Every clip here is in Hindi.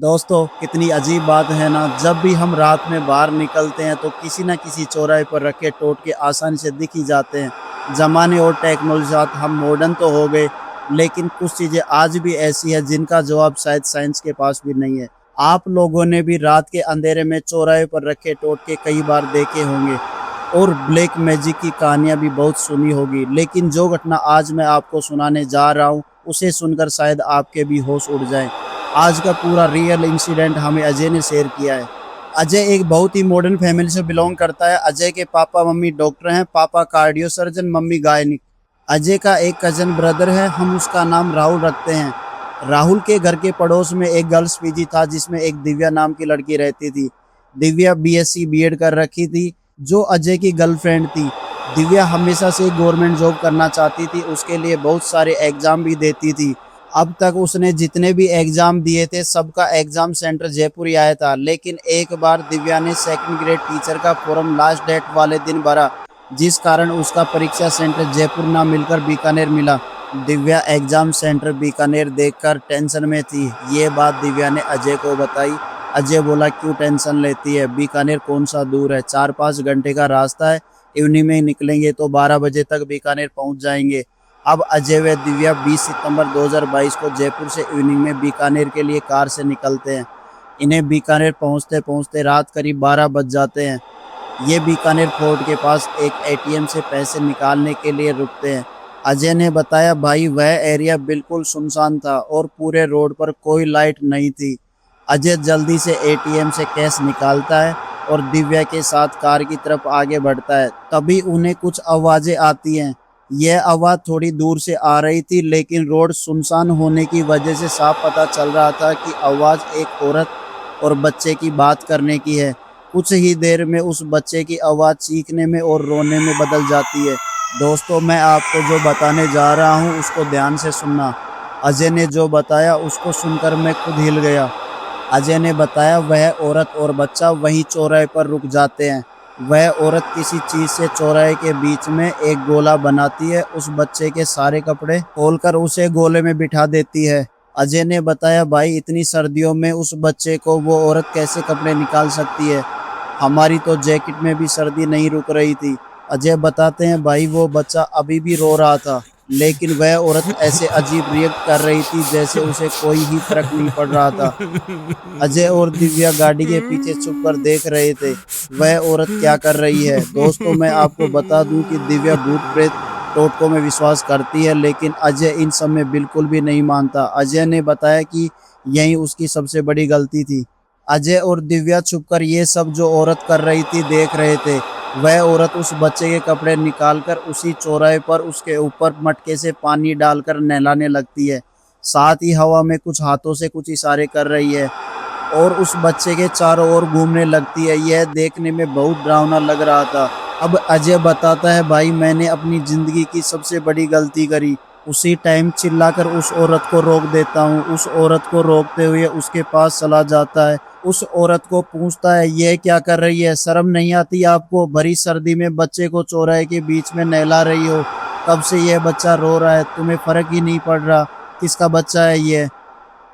दोस्तों, कितनी अजीब बात है ना। जब भी हम रात में बाहर निकलते हैं तो किसी न किसी चौराहे पर रखे टोटके आसानी से दिख ही जाते हैं। ज़माने और टेक्नोलॉजी साथ हम मॉडर्न तो हो गए, लेकिन कुछ चीज़ें आज भी ऐसी है जिनका जवाब शायद साइंस के पास भी नहीं है। आप लोगों ने भी रात के अंधेरे में चौराहे पर रखे टोटके कई बार देखे होंगे और ब्लैक मैजिक की कहानियां भी बहुत सुनी होगी, लेकिन जो घटना आज मैं आपको सुनाने जा रहा हूँ उसे सुनकर शायद आपके भी होश उड़ जाएं। आज का पूरा रियल इंसिडेंट हमें अजय ने शेयर किया है। अजय एक बहुत ही मॉडर्न फैमिली से बिलोंग करता है। अजय के पापा मम्मी डॉक्टर हैं, पापा cardio surgeon, mummy gynaec. Ajay का एक कजन ब्रदर है, हम उसका नाम राहुल रखते हैं। राहुल के घर के पड़ोस में एक गर्ल्स पीजी था जिसमें एक दिव्या नाम की लड़की रहती थी। दिव्या बीएससी बीएड कर रखी थी, जो अजय की गर्लफ्रेंड थी। दिव्या हमेशा से गवर्नमेंट जॉब करना चाहती थी, उसके लिए बहुत सारे एग्जाम भी देती थी। अब तक उसने जितने भी एग्जाम दिए थे सबका एग्जाम सेंटर जयपुर ही आया था, लेकिन एक बार दिव्या ने सेकंड ग्रेड टीचर का फॉर्म लास्ट डेट वाले दिन भरा, जिस कारण उसका परीक्षा सेंटर जयपुर ना मिलकर बीकानेर मिला। दिव्या एग्जाम सेंटर बीकानेर देखकर टेंशन में थी। ये बात दिव्या ने अजय को बताई। अजय बोला, क्यों टेंशन लेती है, बीकानेर कौन सा दूर है, 4-5 घंटे का रास्ता है, इवनिंग में निकलेंगे तो 12 बजे तक बीकानेर पहुंच जाएंगे। अब अजय व दिव्या 20 सितंबर 2022 को जयपुर से इवनिंग में बीकानेर के लिए कार से निकलते हैं। इन्हें बीकानेर पहुंचते पहुंचते रात करीब 12 बज जाते हैं। ये बीकानेर फोर्ट के पास एक एटीएम से पैसे निकालने के लिए रुकते हैं। अजय ने बताया, भाई वह एरिया बिल्कुल सुनसान था और पूरे रोड पर कोई लाइट नहीं थी। अजय जल्दी से एटीएम से कैश निकालता है और दिव्या के साथ कार की तरफ आगे बढ़ता है। तभी उन्हें कुछ आवाज़ें आती हैं। यह आवाज़ थोड़ी दूर से आ रही थी, लेकिन रोड सुनसान होने की वजह से साफ पता चल रहा था कि आवाज़ एक औरत और बच्चे की बात करने की है। कुछ ही देर में उस बच्चे की आवाज़ चीखने में और रोने में बदल जाती है। दोस्तों, मैं आपको जो बताने जा रहा हूँ उसको ध्यान से सुनना। अजय ने जो बताया उसको सुनकर मैं खुद हिल गया। अजय ने बताया, वह औरत और बच्चा वहीं चौराहे पर रुक जाते हैं। वह औरत किसी चीज़ से चौराहे के बीच में एक गोला बनाती है, उस बच्चे के सारे कपड़े खोलकर उसे गोले में बिठा देती है। अजय ने बताया, भाई इतनी सर्दियों में उस बच्चे को वो औरत कैसे कपड़े निकाल सकती है, हमारी तो जैकेट में भी सर्दी नहीं रुक रही थी। अजय बताते हैं, भाई वो बच्चा अभी भी रो रहा था, लेकिन वह औरत ऐसे अजीब रिएक्ट कर रही थी जैसे उसे कोई ही फर्क नहीं पड़ रहा था। अजय और दिव्या गाड़ी के पीछे छुप कर देख रहे थे, वह औरत क्या कर रही है। दोस्तों, मैं आपको बता दूं कि दिव्या भूत प्रेत टोटकों में विश्वास करती है, लेकिन अजय इन सब में बिल्कुल भी नहीं मानता। अजय ने बताया कि यही उसकी सबसे बड़ी गलती थी। अजय और दिव्या छुपकर ये सब जो औरत कर रही थी देख रहे थे। वह औरत उस बच्चे के कपड़े निकालकर उसी चौराहे पर उसके ऊपर मटके से पानी डालकर नहलाने लगती है। साथ ही हवा में कुछ हाथों से कुछ इशारे कर रही है और उस बच्चे के चारों ओर घूमने लगती है। यह देखने में बहुत डरावना लग रहा था। अब अजय बताता है, भाई मैंने अपनी ज़िंदगी की सबसे बड़ी गलती करी। उसी टाइम चिल्लाकर उस औरत को रोक देता हूँ। उस औरत को रोकते हुए उसके पास चला जाता है। उस औरत को पूछता है, यह क्या कर रही है, शर्म नहीं आती आपको, भरी सर्दी में बच्चे को चौराहे के बीच में नहला रही हो, कब से यह बच्चा रो रहा है, तुम्हें फ़र्क ही नहीं पड़ रहा, किसका बच्चा है ये।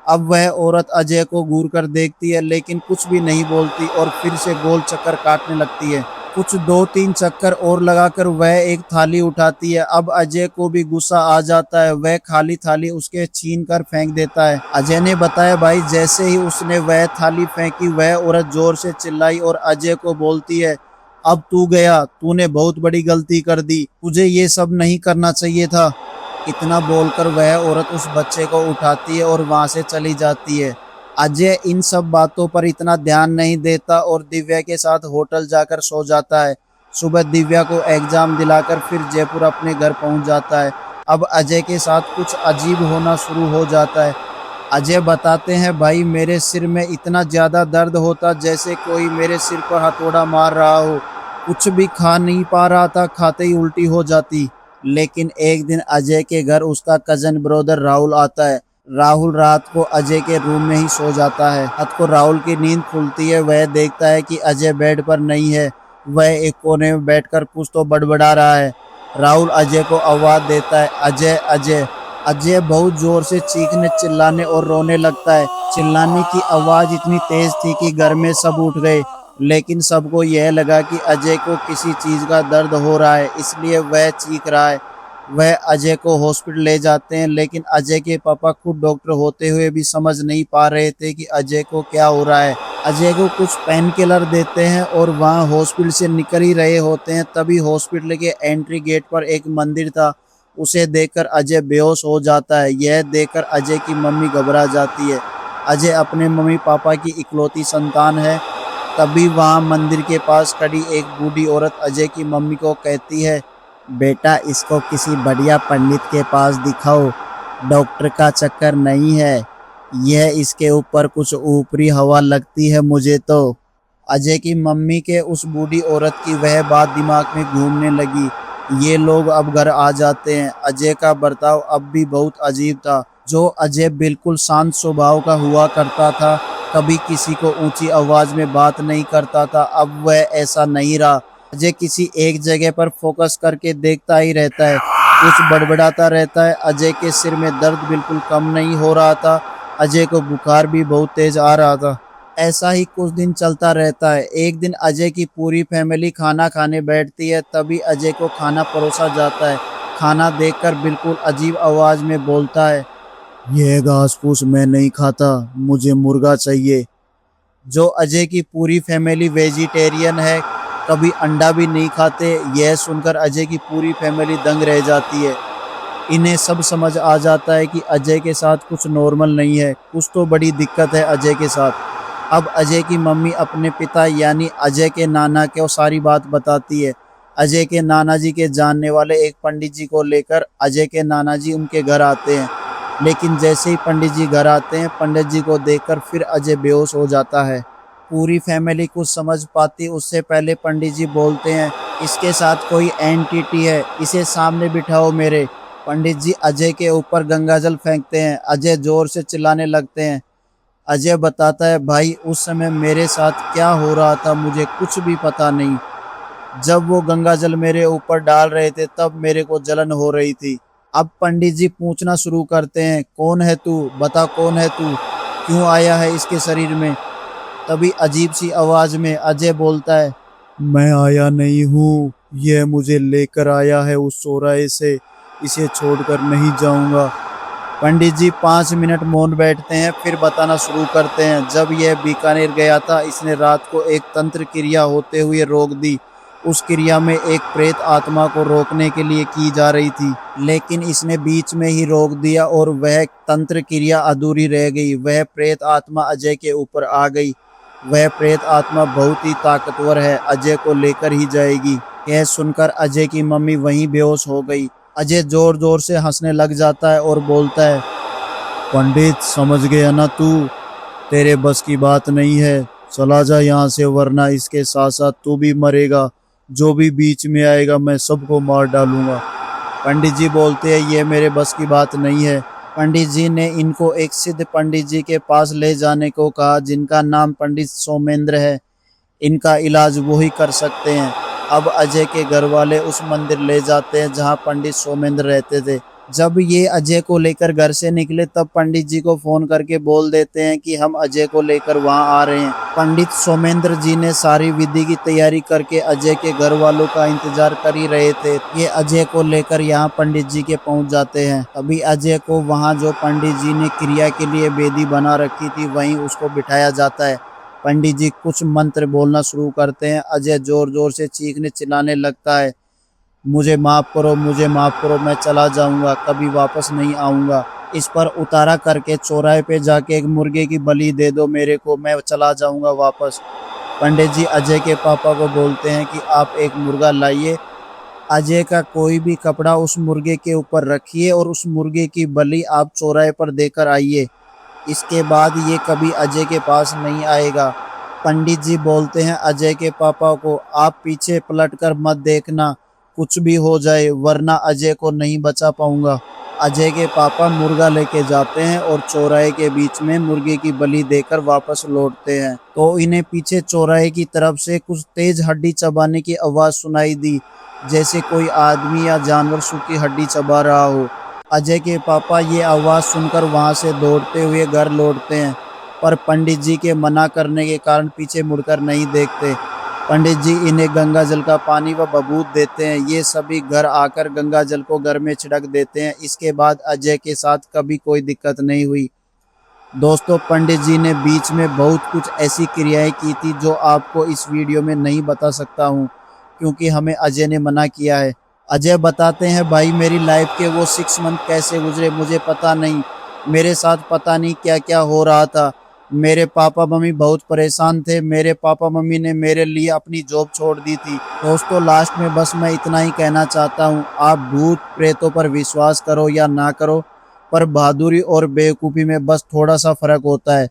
अब वह औरत अजय को घूर कर देखती है, लेकिन कुछ भी नहीं बोलती और फिर से गोल चक्कर काटने लगती है। कुछ 2-3 चक्कर और लगाकर वह एक थाली उठाती है। अब अजय को भी गुस्सा आ जाता है, वह खाली थाली उसके छीन कर फेंक देता है। अजय ने बताया, भाई जैसे ही उसने वह थाली फेंकी, वह औरत जोर से चिल्लाई और अजय को बोलती है, अब तू गया, तूने बहुत बड़ी गलती कर दी, तुझे ये सब नहीं करना चाहिए था। इतना बोलकर वह औरत उस बच्चे को उठाती है और वहां से चली जाती है। अजय इन सब बातों पर इतना ध्यान नहीं देता और दिव्या के साथ होटल जाकर सो जाता है। सुबह दिव्या को एग्जाम दिलाकर फिर जयपुर अपने घर पहुंच जाता है। अब अजय के साथ कुछ अजीब होना शुरू हो जाता है। अजय बताते हैं, भाई मेरे सिर में इतना ज़्यादा दर्द होता जैसे कोई मेरे सिर पर हथौड़ा मार रहा हो, कुछ भी खा नहीं पा रहा था, खाते ही उल्टी हो जाती। लेकिन एक दिन अजय के घर उसका कजन ब्रदर राहुल आता है। राहुल रात को अजय के रूम में ही सो जाता है। रात को राहुल की नींद खुलती है, वह देखता है कि अजय बेड पर नहीं है, वह एक कोने में बैठकर कुछ तो बड़बड़ा रहा है। राहुल अजय को आवाज़ देता है, अजय अजय। अजय बहुत जोर से चीखने चिल्लाने और रोने लगता है। चिल्लाने की आवाज इतनी तेज थी कि घर में सब उठ गए, लेकिन सबको यह लगा कि अजय को किसी चीज का दर्द हो रहा है, इसलिए वह चीख रहा है। वह अजय को हॉस्पिटल ले जाते हैं, लेकिन अजय के पापा खुद डॉक्टर होते हुए भी समझ नहीं पा रहे थे कि अजय को क्या हो रहा है। अजय को कुछ पेन किलर देते हैं और वहां हॉस्पिटल से निकल ही रहे होते हैं, तभी हॉस्पिटल के एंट्री गेट पर एक मंदिर था। उसे देखकर अजय बेहोश हो जाता है। यह देखकर अजय की मम्मी घबरा जाती है। अजय अपने मम्मी पापा की इकलौती संतान है। तभी वहां मंदिर के पास खड़ी एक बूढ़ी औरत अजय की मम्मी को कहती है, बेटा इसको किसी बढ़िया पंडित के पास दिखाओ, डॉक्टर का चक्कर नहीं है, यह इसके ऊपर कुछ ऊपरी हवा लगती है मुझे तो। अजय की मम्मी के उस बूढ़ी औरत की वह बात दिमाग में घूमने लगी। ये लोग अब घर आ जाते हैं। अजय का बर्ताव अब भी बहुत अजीब था। जो अजय बिल्कुल शांत स्वभाव का हुआ करता था, कभी किसी को ऊंची आवाज में बात नहीं करता था, अब वह ऐसा नहीं रहा। अजय किसी एक जगह पर फोकस करके देखता ही रहता है, कुछ बड़बड़ाता रहता है। अजय के सिर में दर्द बिल्कुल कम नहीं हो रहा था। अजय को बुखार भी बहुत तेज आ रहा था। ऐसा ही कुछ दिन चलता रहता है। एक दिन अजय की पूरी फैमिली खाना खाने बैठती है, तभी अजय को खाना परोसा जाता है। खाना देखकर बिल्कुल अजीब आवाज में बोलता है, यह घास फूस मैं नहीं खाता, मुझे मुर्गा चाहिए। जो अजय की पूरी फैमिली वेजिटेरियन है, कभी अंडा भी नहीं खाते। यह सुनकर अजय की पूरी फैमिली दंग रह जाती है। इन्हें सब समझ आ जाता है कि अजय के साथ कुछ नॉर्मल नहीं है, कुछ तो बड़ी दिक्कत है अजय के साथ। अब अजय की मम्मी अपने पिता यानी अजय के नाना को सारी बात बताती है। अजय के नाना जी के जानने वाले एक पंडित जी को लेकर अजय के नाना जी उनके घर आते हैं, लेकिन जैसे ही पंडित जी घर आते हैं, पंडित जी को देखकर फिर अजय बेहोश हो जाता है। पूरी फैमिली कुछ समझ पाती उससे पहले पंडित जी बोलते हैं, इसके साथ कोई एंटिटी है, इसे सामने बिठाओ मेरे। पंडित जी अजय के ऊपर गंगाजल फेंकते हैं। अजय जोर से चिल्लाने लगते हैं। अजय बताता है, भाई उस समय मेरे साथ क्या हो रहा था मुझे कुछ भी पता नहीं। जब वो गंगाजल मेरे ऊपर डाल रहे थे तब मेरे को जलन हो रही थी। अब पंडित जी पूछना शुरू करते हैं, कौन है तू, बता कौन है तू, क्यों आया है इसके शरीर में। तभी अजीब सी आवाज में अजय बोलता है, मैं आया नहीं हूँ, यह मुझे लेकर आया है उस चौराहे से, इसे छोड़कर नहीं जाऊंगा। पंडित जी 5 मिनट मौन बैठते हैं, फिर बताना शुरू करते हैं। जब यह बीकानेर गया था, इसने रात को एक तंत्र क्रिया होते हुए रोक दी। उस क्रिया में एक प्रेत आत्मा को रोकने के लिए की जा रही थी, लेकिन इसने बीच में ही रोक दिया और वह तंत्र क्रिया अधूरी रह गई। वह प्रेत आत्मा अजय के ऊपर आ गई। वह प्रेत आत्मा बहुत ही ताकतवर है, अजय को लेकर ही जाएगी। यह सुनकर अजय की मम्मी वहीं बेहोश हो गई। अजय जोर जोर से हंसने लग जाता है और बोलता है, पंडित समझ गया ना तू, तेरे बस की बात नहीं है, चला जा यहाँ से वरना इसके साथ साथ तू भी मरेगा। जो भी बीच में आएगा मैं सबको मार डालूंगा। पंडित जी बोलते हैं, ये मेरे बस की बात नहीं है। पंडित जी ने इनको एक सिद्ध पंडित जी के पास ले जाने को कहा, जिनका नाम पंडित सोमेंद्र है। इनका इलाज वो ही कर सकते हैं। अब अजय के घर वाले उस मंदिर ले जाते हैं जहां पंडित सोमेंद्र रहते थे। जब ये अजय को लेकर घर से निकले तब पंडित जी को फोन करके बोल देते हैं कि हम अजय को लेकर वहां आ रहे हैं। पंडित सोमेंद्र जी ने सारी विधि की तैयारी करके अजय के घर वालों का इंतजार कर ही रहे थे। ये अजय को लेकर यहाँ पंडित जी के पहुंच जाते हैं। अभी अजय को वहां जो पंडित जी ने क्रिया के लिए वेदी बना रखी थी वहीं उसको बिठाया जाता है। पंडित जी कुछ मंत्र बोलना शुरू करते हैं। अजय जोर जोर से चीखने चिल्लाने लगता है, मुझे माफ़ करो, मुझे माफ़ करो, मैं चला जाऊंगा, कभी वापस नहीं आऊंगा। इस पर उतारा करके चौराहे पे जाके एक मुर्गे की बलि दे दो मेरे को, मैं चला जाऊंगा वापस। पंडित जी अजय के पापा को बोलते हैं कि आप एक मुर्गा लाइए, अजय का कोई भी कपड़ा उस मुर्गे के ऊपर रखिए और उस मुर्गे की बलि आप चौराहे पर देकर आइए। इसके बाद ये कभी अजय के पास नहीं आएगा। पंडित जी बोलते हैं अजय के पापा को, आप पीछे पलटकर मत देखना, कुछ भी हो जाए वरना अजय को नहीं बचा पाऊंगा। अजय के पापा मुर्गा लेके जाते हैं और चौराहे के बीच में मुर्गे की बलि देकर वापस लौटते हैं तो इन्हें पीछे चौराहे की तरफ से कुछ तेज हड्डी चबाने की आवाज़ सुनाई दी, जैसे कोई आदमी या जानवर सूखी हड्डी चबा रहा हो। अजय के पापा ये आवाज़ सुनकर वहां से दौड़ते हुए घर लौटते हैं, पर पंडित जी के मना करने के कारण पीछे मुड़कर नहीं देखते। पंडित जी इन्हें गंगा जल का पानी व बबूत देते हैं। ये सभी घर आकर गंगा जल को घर में छिड़क देते हैं। इसके बाद अजय के साथ कभी कोई दिक्कत नहीं हुई। दोस्तों, पंडित जी ने बीच में बहुत कुछ ऐसी क्रियाएं की थी जो आपको इस वीडियो में नहीं बता सकता हूँ, क्योंकि हमें अजय ने मना किया है। अजय बताते हैं, भाई मेरी लाइफ के वो 6 मंथ कैसे गुजरे मुझे पता नहीं। मेरे साथ पता नहीं क्या क्या हो रहा था। मेरे पापा मम्मी बहुत परेशान थे। मेरे पापा मम्मी ने मेरे लिए अपनी जॉब छोड़ दी थी। दोस्तों, लास्ट में बस मैं इतना ही कहना चाहता हूँ, आप भूत प्रेतों पर विश्वास करो या ना करो, पर बहादुरी और बेवकूफ़ी में बस थोड़ा सा फ़र्क होता है।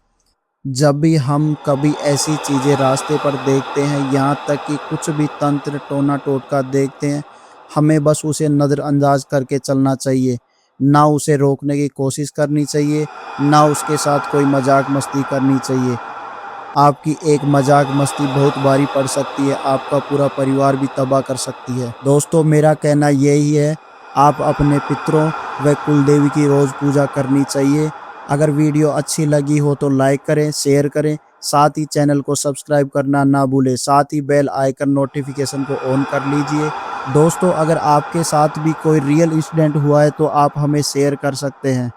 जब भी हम कभी ऐसी चीज़ें रास्ते पर देखते हैं, यहाँ तक कि कुछ भी तंत्र टोना टोटका देखते हैं, हमें बस उसे नज़रअंदाज करके चलना चाहिए। ना उसे रोकने की कोशिश करनी चाहिए, ना उसके साथ कोई मजाक मस्ती करनी चाहिए। आपकी एक मजाक मस्ती बहुत भारी पड़ सकती है, आपका पूरा परिवार भी तबाह कर सकती है। दोस्तों, मेरा कहना यही है, आप अपने पितरों व कुलदेवी की रोज़ पूजा करनी चाहिए। अगर वीडियो अच्छी लगी हो तो लाइक करें, शेयर करें, साथ ही चैनल को सब्सक्राइब करना ना भूलें। साथ ही बेल आइकन नोटिफिकेशन को ऑन कर लीजिए। दोस्तों, अगर आपके साथ भी कोई रियल इंसिडेंट हुआ है तो आप हमें शेयर कर सकते हैं।